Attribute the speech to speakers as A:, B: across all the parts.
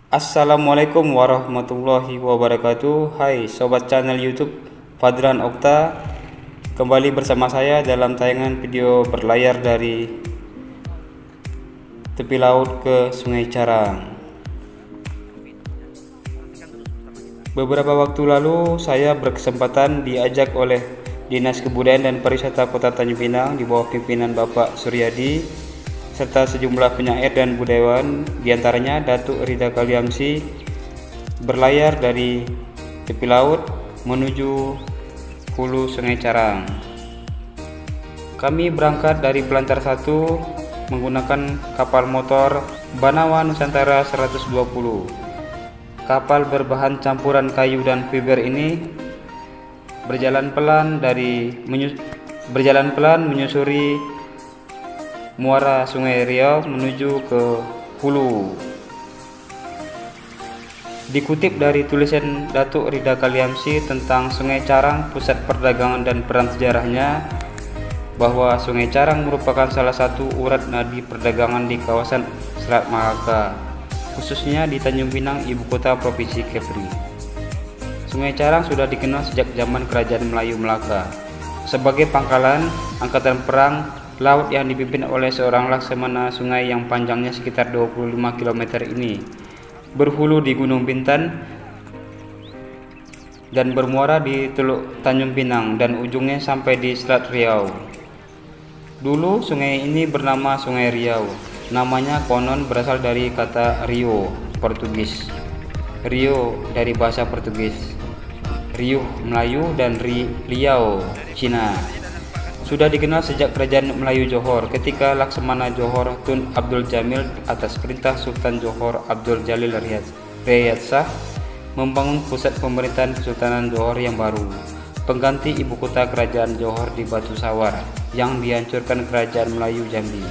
A: Assalamualaikum warahmatullahi wabarakatuh. Hai sobat channel YouTube Fadran Okta. Kembali bersama saya dalam tayangan video berlayar dari tepi laut ke Sungai Carang. Beberapa waktu lalu saya berkesempatan diajak oleh Dinas Kebudayaan dan Pariwisata Kota Tanjung Pinang di bawah pimpinan Bapak Suryadi serta sejumlah penyair dan budayawan, diantaranya Datuk Rida Kaliamsi, berlayar dari tepi laut menuju hulu Sungai Carang. Kami berangkat dari Pelantar 1 menggunakan kapal motor Banawa Nusantara 120. Kapal berbahan campuran kayu dan fiber ini berjalan pelan menyusuri muara Sungai Riau menuju ke hulu. Dikutip dari tulisan Datuk Rida Kaliamsi tentang Sungai Carang, pusat perdagangan dan peran sejarahnya, bahwa Sungai Carang merupakan salah satu urat nadi perdagangan di kawasan Selat Malaka, khususnya di Tanjung Pinang, ibu kota Provinsi Kepri. Sungai Carang sudah dikenal sejak zaman Kerajaan Melayu Melaka sebagai pangkalan angkatan perang laut yang dipimpin oleh seorang laksamana sungai yang panjangnya sekitar 25 km ini berhulu di Gunung Bintan dan bermuara di Teluk Tanjung Pinang dan ujungnya sampai di Selat Riau. Dulu sungai ini bernama Sungai Riau. Namanya konon berasal dari kata Rio, Portugis. Rio dari bahasa Portugis, Riuh Melayu, dan Riau Cina. Sudah dikenal sejak Kerajaan Melayu Johor ketika Laksamana Johor Tun Abdul Jamil atas perintah Sultan Johor Abdul Jalil Riyad Shah membangun pusat pemerintahan Kesultanan Johor yang baru, pengganti ibu kota Kerajaan Johor di Batu Sawar yang dihancurkan Kerajaan Melayu Jambi.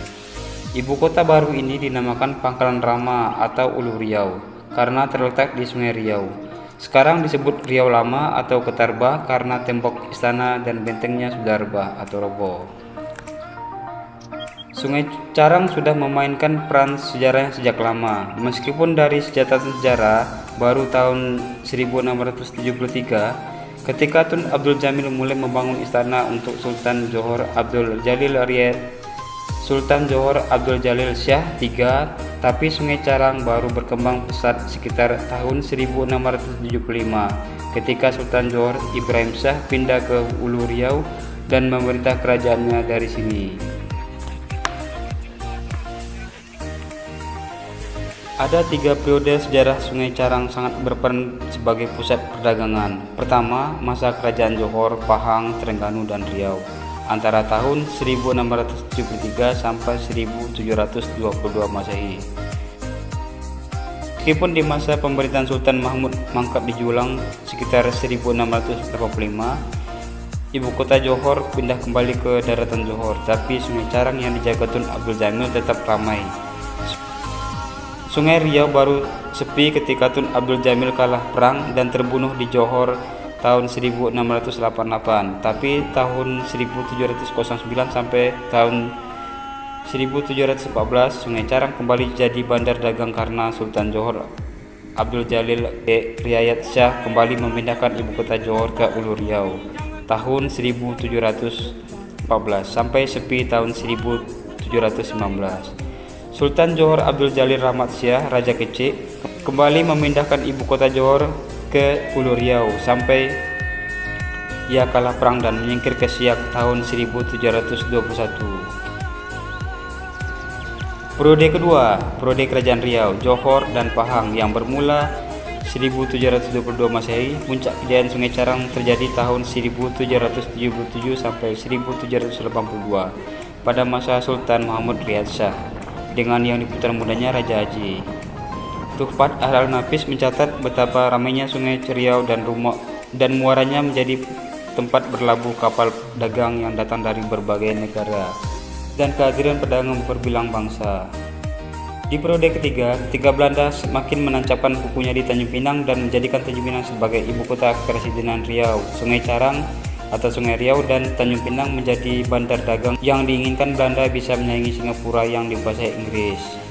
A: Ibu kota baru ini dinamakan Pangkalan Rama atau Ulu Riau karena terletak di Sungai Riau. Sekarang disebut Riau Lama atau Ketarbah karena tembok istana dan bentengnya sudah rebah atau roboh. Sungai Carang sudah memainkan peran sejarah sejak lama. Meskipun dari sejarah baru tahun 1673 ketika Tun Abdul Jamil mulai membangun istana untuk Sultan Johor Abdul Jalil Shah III, tapi Sungai Carang baru berkembang pesat sekitar tahun 1675 ketika Sultan Johor Ibrahim Shah pindah ke Ulu Riau dan memerintah kerajaannya dari sini. Ada 3 periode sejarah Sungai Carang sangat berperan sebagai pusat perdagangan. Pertama, masa Kerajaan Johor, Pahang, Terengganu, dan Riau antara tahun 1673 sampai 1722 Masehi. Meskipun di masa pemerintahan Sultan Mahmud Mangkap di Julang sekitar 1685, ibu kota Johor pindah kembali ke daratan Johor, tapi Sungai Carang yang dijaga Tun Abdul Jamil tetap ramai. Sungai Riau baru sepi ketika Tun Abdul Jamil kalah perang dan terbunuh di Johor tahun 1688, tapi tahun 1709 sampai tahun 1714 Sungai Carang kembali jadi bandar dagang karena Sultan Johor Abdul Jalil Riyad Shah kembali memindahkan ibu kota Johor ke Ulu Riau tahun 1714 sampai sepi tahun 1719. Sultan Johor Abdul Jalil Rahmat Shah Raja Kecik kembali memindahkan ibu kota Johor ke Ulu Riau sampai ia kalah perang dan menyingkir ke Siak tahun 1721. Periode kedua, periode Kerajaan Riau, Johor, dan Pahang yang bermula 1722 Masehi. Puncak kejayaan Sungai Carang terjadi tahun 1777 sampai 1782 pada masa Sultan Mahmud Riyad Shah dengan yang diputar mudanya Raja Haji. Tuhfat Ahlal Nafis mencatat betapa ramainya Sungai Riau dan muaranya menjadi tempat berlabuh kapal dagang yang datang dari berbagai negara dan kehadiran pedagang berbilang bangsa. Di periode ketiga, ketika Belanda semakin menancapkan kukunya di Tanjung Pinang dan menjadikan Tanjung Pinang sebagai ibu kota Kepresidenan Riau, Sungai Carang atau Sungai Riau dan Tanjung Pinang menjadi bandar dagang yang diinginkan Belanda bisa menyaingi Singapura yang dikuasai Inggris.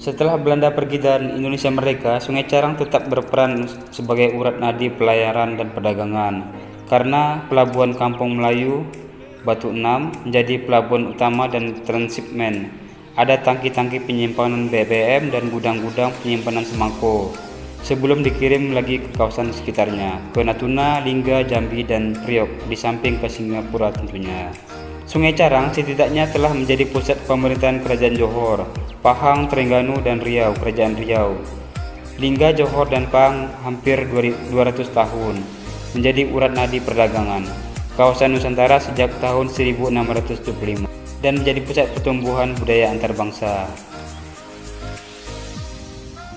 A: Setelah Belanda pergi dan Indonesia merdeka, Sungai Carang tetap berperan sebagai urat nadi pelayaran dan perdagangan. Karena pelabuhan Kampung Melayu Batu Enam menjadi pelabuhan utama dan transshipment. Ada tangki-tangki penyimpanan BBM dan gudang-gudang penyimpanan sembako sebelum dikirim lagi ke kawasan sekitarnya, ke Natuna, Lingga, Jambi, dan Priok, di samping ke Singapura tentunya. Sungai Carang setidaknya telah menjadi pusat pemerintahan Kerajaan Johor, Pahang, Terengganu, dan Riau, Kerajaan Riau. Lingga, Johor, dan Pahang hampir 200 tahun, menjadi urat nadi perdagangan. Kawasan Nusantara sejak tahun 1675 dan menjadi pusat pertumbuhan budaya antarbangsa.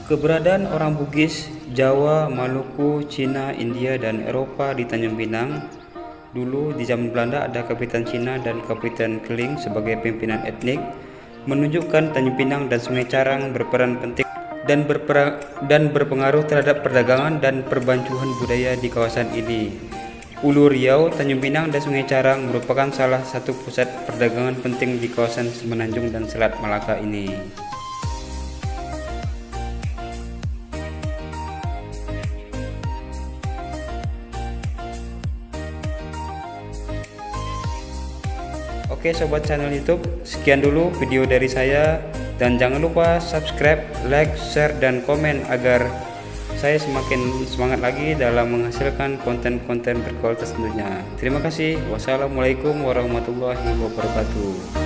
A: Keberadaan orang Bugis, Jawa, Maluku, Cina, India, dan Eropa di Tanjung Pinang. Dulu di zaman Belanda ada Kapitan Cina dan Kapitan Keling sebagai pimpinan etnik, menunjukkan Tanjung Pinang dan Sungai Carang berperan penting dan berpengaruh terhadap perdagangan dan perbancuhan budaya di kawasan ini. Ulu Riau, Tanjung Pinang, dan Sungai Carang merupakan salah satu pusat perdagangan penting di kawasan Semenanjung dan Selat Malaka ini. Oke sobat channel YouTube, sekian dulu video dari saya, dan jangan lupa subscribe, like, share, dan komen agar saya semakin semangat lagi dalam menghasilkan konten-konten berkualitas tentunya. Terima kasih. Wassalamualaikum warahmatullahi wabarakatuh.